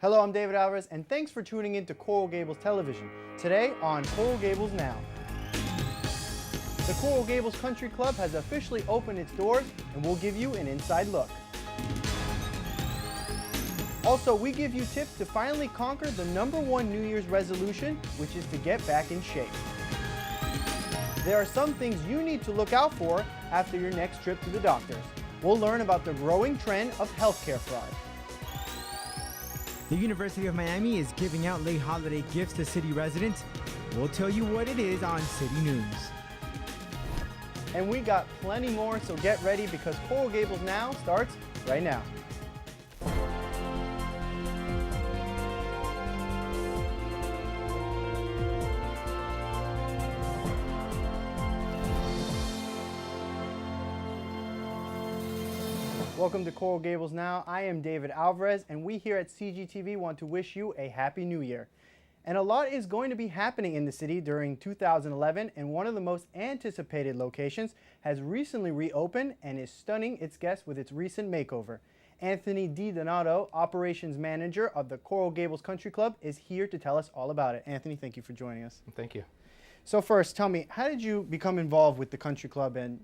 Hello, I'm David Alvarez, and thanks for tuning in to Coral Gables Television. Today on Coral Gables Now. The Coral Gables Country Club has officially opened its doors, and we'll give you an inside look. Also, we give you tips to finally conquer the #1 New Year's resolution, which is to get back in shape. There are some things you need to look out for after your next trip to the doctors. We'll learn about the growing trend of healthcare fraud. The University of Miami is giving out late holiday gifts to city residents. We'll tell you what it is on City News. And we got plenty more, so get ready because Coral Gables Now starts right now. Welcome to Coral Gables Now. I am David Alvarez, and we here at CGTV want to wish you a Happy New Year. And a lot is going to be happening in the city during 2011, and one of the most anticipated locations has recently reopened and is stunning its guests with its recent makeover. Anthony DiDonato, operations manager of the Coral Gables Country Club, is here to tell us all about it. Anthony, thank you for joining us. Thank you. So first, tell me, how did you become involved with the country club and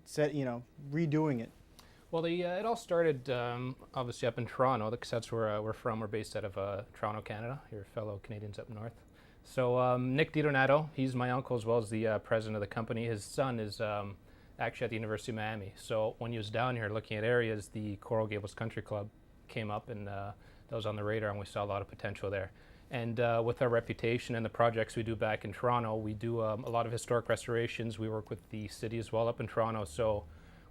redoing it? Well, it all started obviously up in Toronto, because that's where we're from. We're based out of Toronto, Canada, your fellow Canadians up north. So Nick DiDonato, he's my uncle as well as the president of the company. His son is actually at the University of Miami. So when he was down here looking at areas, the Coral Gables Country Club came up, and that was on the radar, and we saw a lot of potential there. And with our reputation and the projects we do back in Toronto, we do a lot of historic restorations. We work with the city as well up in Toronto. So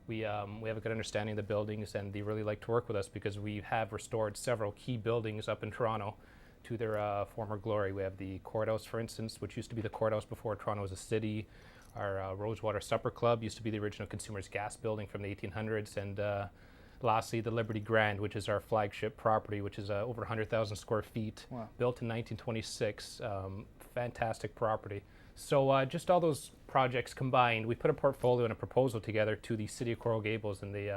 we have a good understanding of the buildings, and they really like to work with us because we have restored several key buildings up in Toronto to their former glory. We have the courthouse, for instance, which used to be the courthouse before Toronto was a city. Our Rosewater Supper Club used to be the original Consumers Gas building from the 1800s. And lastly, the Liberty Grand, which is our flagship property, which is over 100,000 square feet, Wow. built in 1926. Fantastic property. So just all those projects combined, we put a portfolio and a proposal together to the city of Coral Gables, and they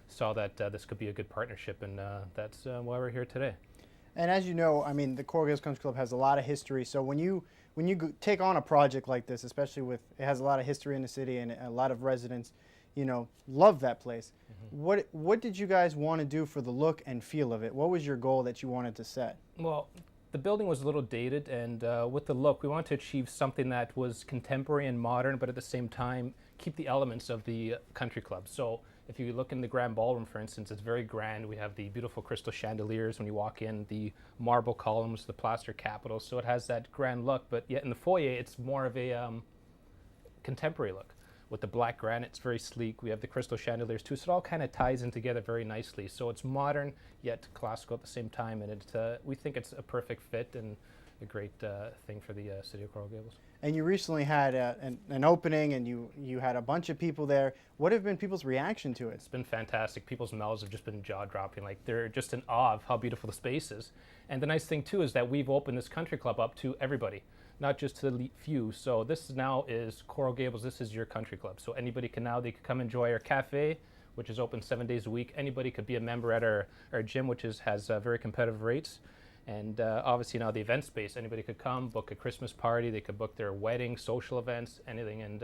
saw that this could be a good partnership, and that's why we're here today. And as you know, I mean, the Coral Gables Country Club has a lot of history. So when you take on a project like this, especially with it has a lot of history in the city and a lot of residents, love that place. Mm-hmm. What did you guys want to do for the look and feel of it? What was your goal that you wanted to set? Well, the building was a little dated, and with the look, we wanted to achieve something that was contemporary and modern, but at the same time keep the elements of the country club. So if you look in the grand ballroom, for instance, it's very grand. We have the beautiful crystal chandeliers when you walk in, the marble columns, the plaster capitals. So it has that grand look, but yet in the foyer, it's more of a contemporary look. With the black granite, it's very sleek. We have the crystal chandeliers too, so it all kind of ties in together very nicely. So it's modern yet classical at the same time, and we think it's a perfect fit and a great thing for the city of Coral Gables. And you recently had an opening, and you had a bunch of people there. What have been people's reaction to it? It's been fantastic. People's mouths have just been jaw-dropping. Like, they're just in awe of how beautiful the space is. And the nice thing too is that we've opened this country club up to everybody, not just to the elite few. So this now is Coral Gables. This is your country club. So anybody they could come enjoy our cafe, which is open 7 days a week. Anybody could be a member at our gym, which has very competitive rates. And obviously now the event space, anybody could come, book a Christmas party, they could book their wedding, social events, anything. And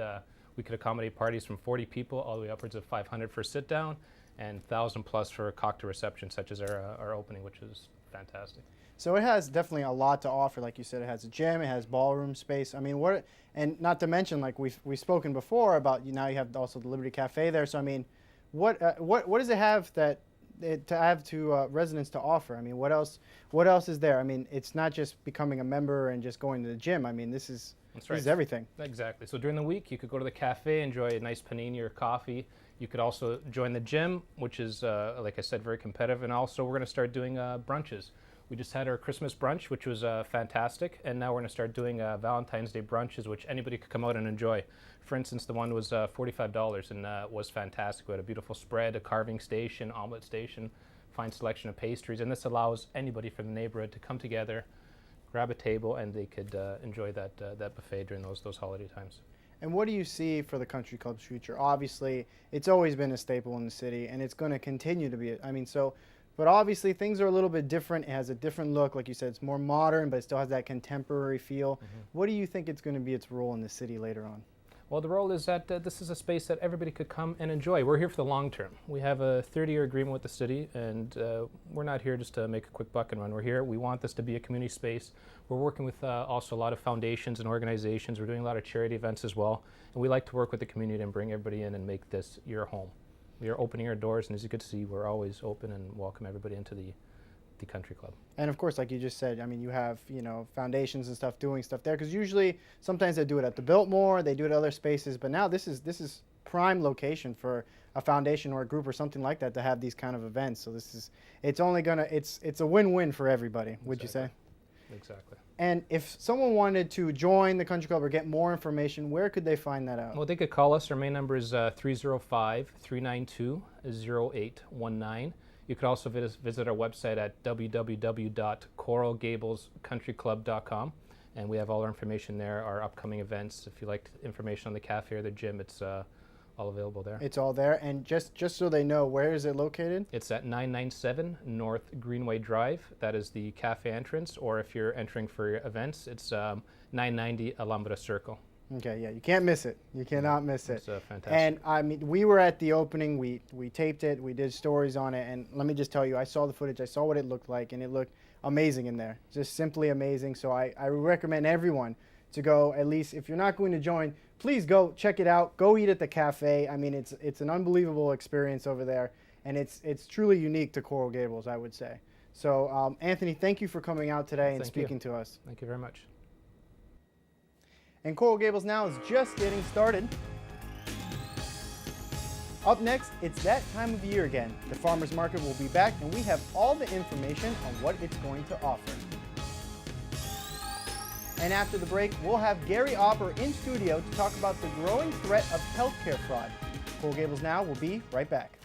we could accommodate parties from 40 people all the way upwards of 500 for sit down and 1,000 plus for a cocktail reception, such as our opening, which is fantastic. So it has definitely a lot to offer. Like you said, it has a gym, it has ballroom space. I mean, and not to mention, like we've spoken before about, now you have also the Liberty Cafe there. So I mean, what does it have to residents to offer? I mean, what else is there? I mean, it's not just becoming a member and just going to the gym. I mean, this is everything. Exactly. So during the week, you could go to the cafe, enjoy a nice panini or coffee. You could also join the gym, which is, like I said, very competitive. And also, we're going to start doing brunches. We just had our Christmas brunch, which was fantastic, and now we're going to start doing Valentine's Day brunches, which anybody could come out and enjoy. For instance, the one was $45 and was fantastic. We had a beautiful spread, a carving station, omelet station, fine selection of pastries, and this allows anybody from the neighborhood to come together, grab a table, and they could enjoy that buffet during those holiday times. And what do you see for the country club's future? Obviously, it's always been a staple in the city, and it's going to continue to be. I mean, so But obviously things are a little bit different. It has a different look. Like you said, it's more modern, but it still has that contemporary feel. What do you think it's going to be its role in the city later on? Well, the role is that this is a space that everybody could come and enjoy. We're here for the long term. We have a 30-year agreement with the city, and we're not here just to make a quick buck and run. We're here. We want this to be a community space. We're working with also a lot of foundations and organizations. We're doing a lot of charity events as well, and we like to work with the community and bring everybody in and make this your home. We are opening our doors, and as you can see, we're always open and welcome everybody into the country club. And of course, like you just said, I mean, you have, you know, foundations and stuff doing stuff there, because usually sometimes they do it at the Biltmore, they do it at other spaces, but now this is prime location for a foundation or a group or something like that to have these kind of events. So it's a win-win for everybody, would you say? Exactly. And if someone wanted to join the country club or get more information, where could they find that out? Well, they could call us. Our main number is 305-392-0819. You could also visit our website at www.coralgablescountryclub.com, and we have all our information there, our upcoming events. If you like information on the cafe or the gym, it's all available there. It's all there. And just so they know, where is it located? It's at 997 North Greenway Drive. That is the cafe entrance, or if you're entering for your events, it's 990 Alhambra Circle. Okay, yeah, you can't miss it. You cannot miss it. It's fantastic. And I mean, we were at the opening. We taped it. We did stories on it. And let me just tell you, I saw the footage. I saw what it looked like, and it looked amazing in there. Just simply amazing. So I recommend everyone to go. At least if you're not going to join, please go check it out. Go eat at the cafe. I mean, it's an unbelievable experience over there, and it's truly unique to Coral Gables, I would say. So Anthony, thank you for coming out today and speaking to us. Thank you very much. And Coral Gables Now is just getting started. Up next, it's that time of year again. The farmers market will be back, and we have all the information on what it's going to offer. And after the break, we'll have Gary Opper in studio to talk about the growing threat of healthcare fraud. Coral Gables Now will be right back.